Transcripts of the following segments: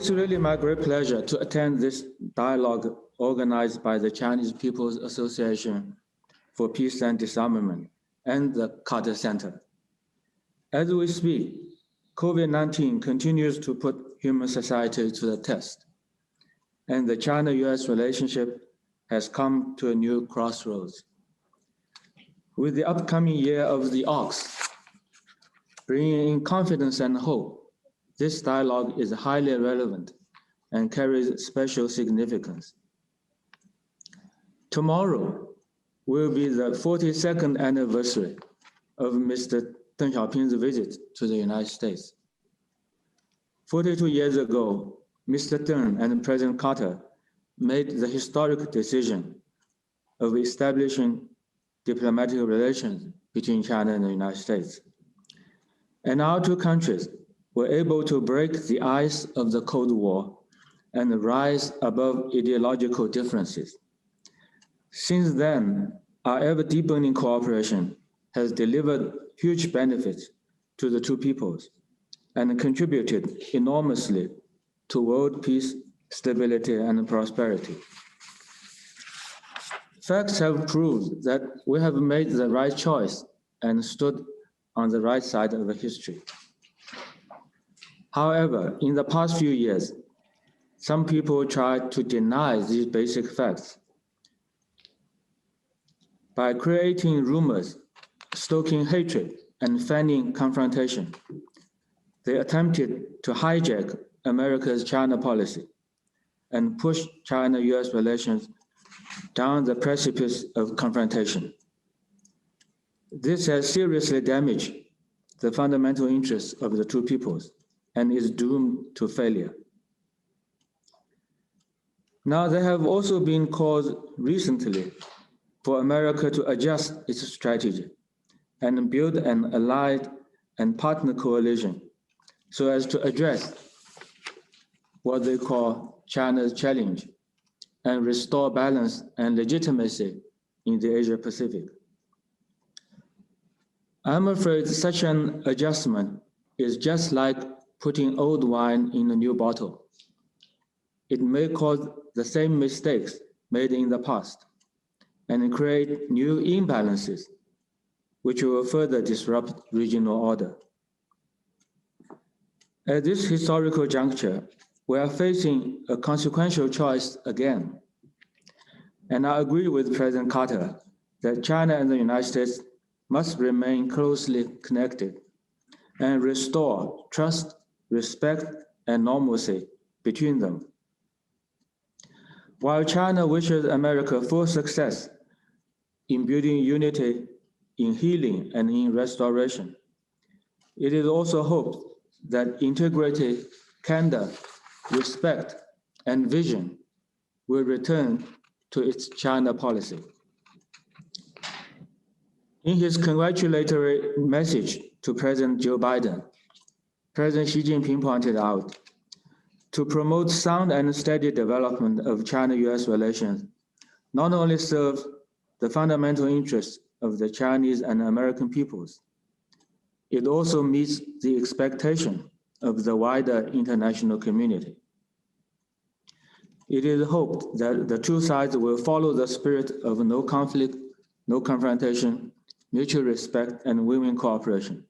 It's really my great pleasure to attend this dialogue organized by the Chinese People's Association for Peace and Disarmament and the Carter Center. As we speak, COVID-19 continues to put human society to the test, and the China-U.S. relationship has come to a new crossroads. With the upcoming year of the ox, bringing in confidence and hope, this dialogue is highly relevant and carries special significance. Tomorrow will be the 42nd anniversary of Mr. Deng Xiaoping's visit to the United States. 42 years ago, Mr. Deng and President Carter made the historic decision of establishing diplomatic relations between China and the United States. And our two countries were able to break the ice of the Cold War and rise above ideological differences. Since then, our ever-deepening cooperation has delivered huge benefits to the two peoples and contributed enormously to world peace, stability, and prosperity. Facts have proved that we have made the right choice and stood on the right side of history. However, in the past few years, some people tried to deny these basic facts. By creating rumors, stoking hatred, and fanning confrontation, they attempted to hijack America's China policy and push China-U.S. relations down the precipice of confrontation. This has seriously damaged the fundamental interests of the two peoples and is doomed to failure. Now, there have also been calls recently for America to adjust its strategy and build an allied and partner coalition so as to address what they call China's challenge and restore balance and legitimacy in the Asia-Pacific. I'm afraid such an adjustment is just like putting old wine in a new bottle. It may cause the same mistakes made in the past and create new imbalances, which will further disrupt regional order. At this historical juncture, we are facing a consequential choice again. And I agree with President Carter that China and the United States must remain closely connected and restore trust, respect, and normalcy between them. While China wishes America full success in building unity, in healing, and in restoration, it is also hoped that integrity, candor, respect, and vision will return to its China policy. In his congratulatory message to President Joe Biden, President Xi Jinping pointed out, to promote sound and steady development of China-U.S. relations not only serves the fundamental interests of the Chinese and American peoples, it also meets the expectation of the wider international community. It is hoped that the two sides will follow the spirit of no conflict, no confrontation, mutual respect, and win-win cooperation,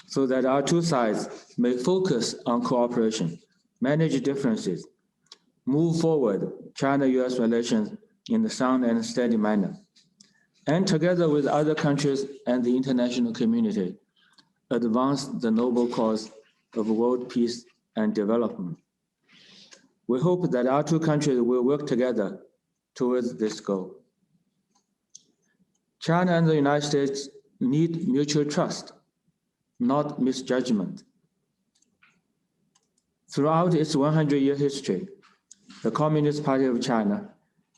so that our two sides may focus on cooperation, manage differences, move forward China-U.S. relations in a sound and steady manner, and together with other countries and the international community, advance the noble cause of world peace and development. We hope that our two countries will work together towards this goal. China and the United States need mutual trust, not misjudgment. Throughout its 100-year history, the Communist Party of China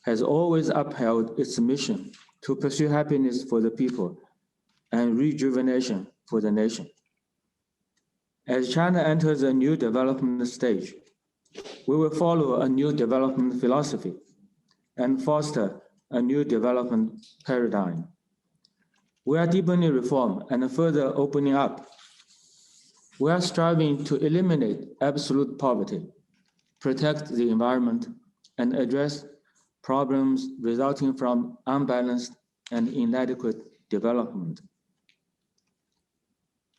has always upheld its mission to pursue happiness for the people and rejuvenation for the nation. As China enters a new development stage, we will follow a new development philosophy and foster a new development paradigm. We are deepening reform and further opening up. We are striving to eliminate absolute poverty protect the environment, and address problems resulting from unbalanced and inadequate development.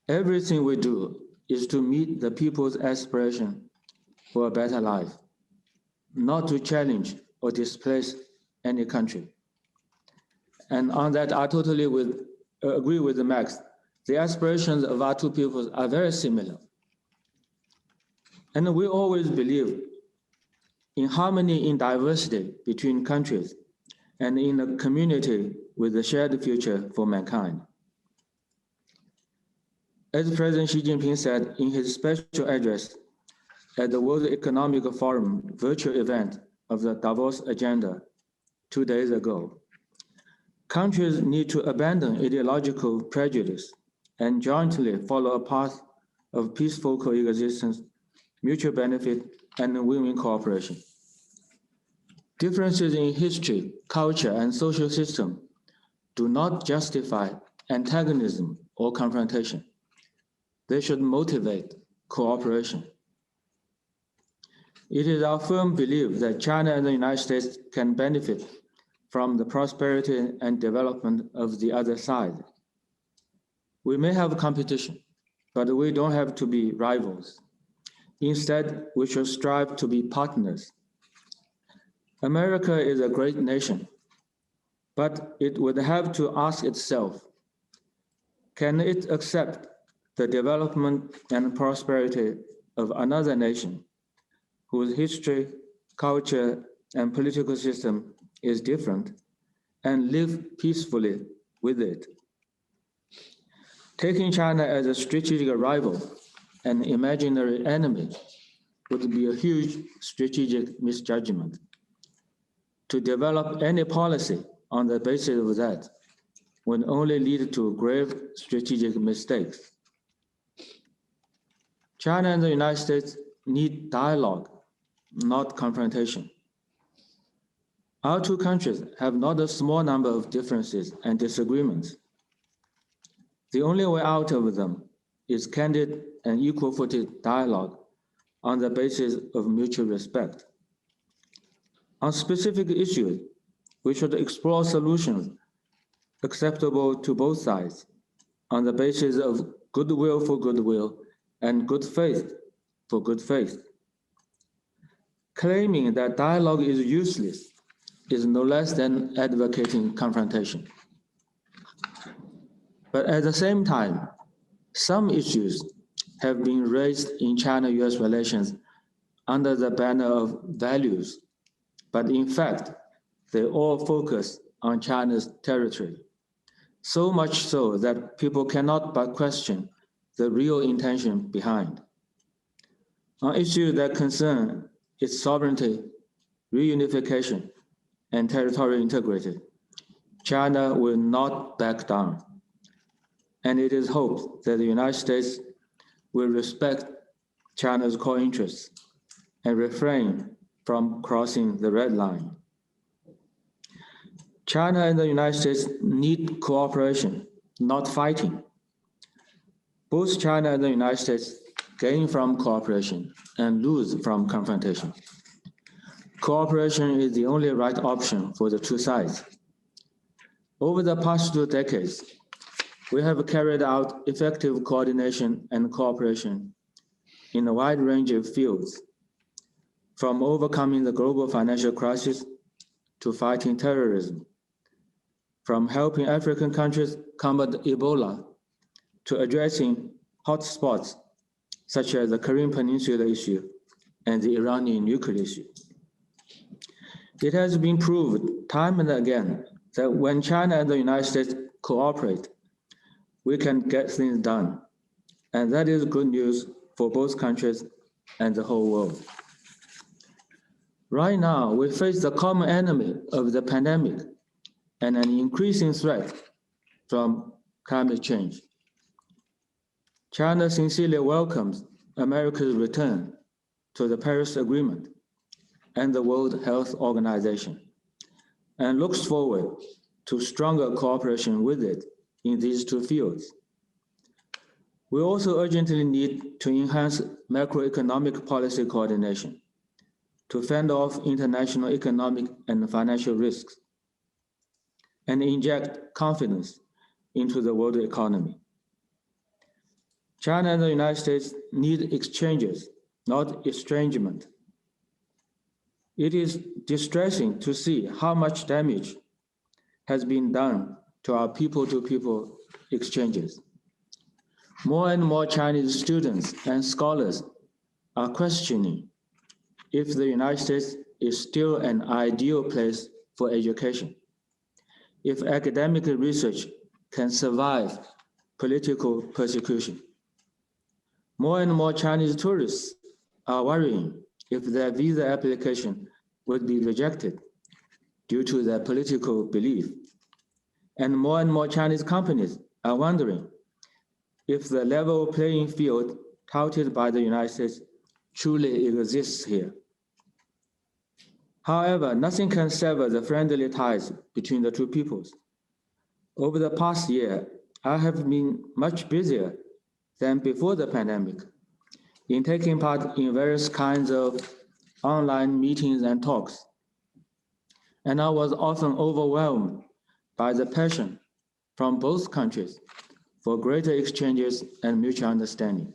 Everything we do is to meet the people's aspiration for a better life, not to challenge or displace any country. And on that, I totally agree with Max. The aspirations of our two peoples are very similar. And we always believe in harmony in diversity between countries and in a community with a shared future for mankind. As President Xi Jinping said in his special address at the World Economic Forum virtual event of the Davos Agenda 2 days ago, countries need to abandon ideological prejudice and jointly follow a path of peaceful coexistence, mutual benefit, and win-win cooperation. Differences in history, culture, and social system do not justify antagonism or confrontation. They should motivate cooperation. It is our firm belief that China and the United States can benefit from the prosperity and development of the other side. We may have competition, but we don't have to be rivals. Instead, we should strive to be partners. America is a great nation, but it would have to ask itself, can it accept the development and prosperity of another nation whose history, culture, and political system is different, and live peacefully with it? Taking China as a strategic rival and imaginary enemy would be a huge strategic misjudgment. To develop any policy on the basis of that would only lead to grave strategic mistakes. China and the United States need dialogue, not confrontation. Our two countries have not a small number of differences and disagreements. The only way out of them is candid and equal-footed dialogue on the basis of mutual respect. On specific issues, we should explore solutions acceptable to both sides on the basis of goodwill for goodwill and good faith for good faith. Claiming that dialogue is useless is no less than advocating confrontation. But at the same time, some issues have been raised in China-U.S. relations under the banner of values, but in fact, they all focus on China's territory, so much so that people cannot but question the real intention behind. On issues that concern its sovereignty, reunification, and territorial integrity, China will not back down. And it is hoped that the United States will respect China's core interests and refrain from crossing the red line. China and the United States need cooperation, not fighting. Both China and the United States gain from cooperation and lose from confrontation. Cooperation is the only right option for the two sides. Over the past 2 decades, we have carried out effective coordination and cooperation in a wide range of fields, from overcoming the global financial crisis to fighting terrorism, from helping African countries combat Ebola to addressing hotspots such as the Korean Peninsula issue and the Iranian nuclear issue. It has been proved time and again that when China and the United States cooperate, we can get things done. And that is good news for both countries and the whole world. Right now, we face the common enemy of the pandemic and an increasing threat from climate change. China sincerely welcomes America's return to the Paris Agreement and the World Health Organization, and looks forward to stronger cooperation with it in these two fields. We also urgently need to enhance macroeconomic policy coordination to fend off international economic and financial risks and inject confidence into the world economy. China and the United States need exchanges, not estrangement. It is distressing to see how much damage has been done to our people-to-people exchanges. More and more Chinese students and scholars are questioning if the United States is still an ideal place for education, if academic research can survive political persecution. More and more Chinese tourists are worrying if their visa application would be rejected due to their political belief. And more Chinese companies are wondering if the level playing field touted by the United States truly exists here. However, nothing can sever the friendly ties between the two peoples. Over the past year, I have been much busier than before the pandemic in taking part in various kinds of online meetings and talks. And I was often overwhelmed by the passion from both countries for greater exchanges and mutual understanding.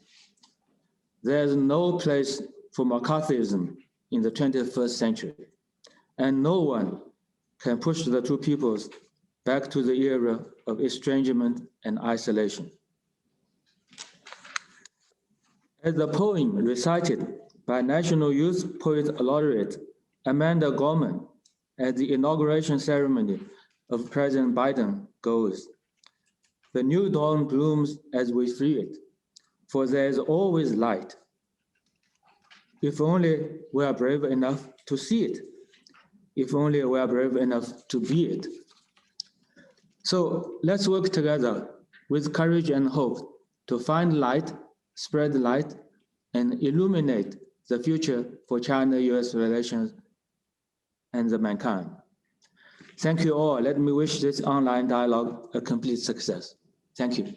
There is no place for McCarthyism in the 21st century, and no one can push the two peoples back to the era of estrangement and isolation. As the poem recited by National Youth Poet Laureate Amanda Gorman at the inauguration ceremony of President Biden goes, "The new dawn blooms as we free it, for there is always light. If only we are brave enough to see it, if only we are brave enough to be it." So let's work together with courage and hope to find light, spread light, and illuminate the future for China-U.S. relations and the mankind. Thank you all. Let me wish this online dialogue a complete success. Thank you.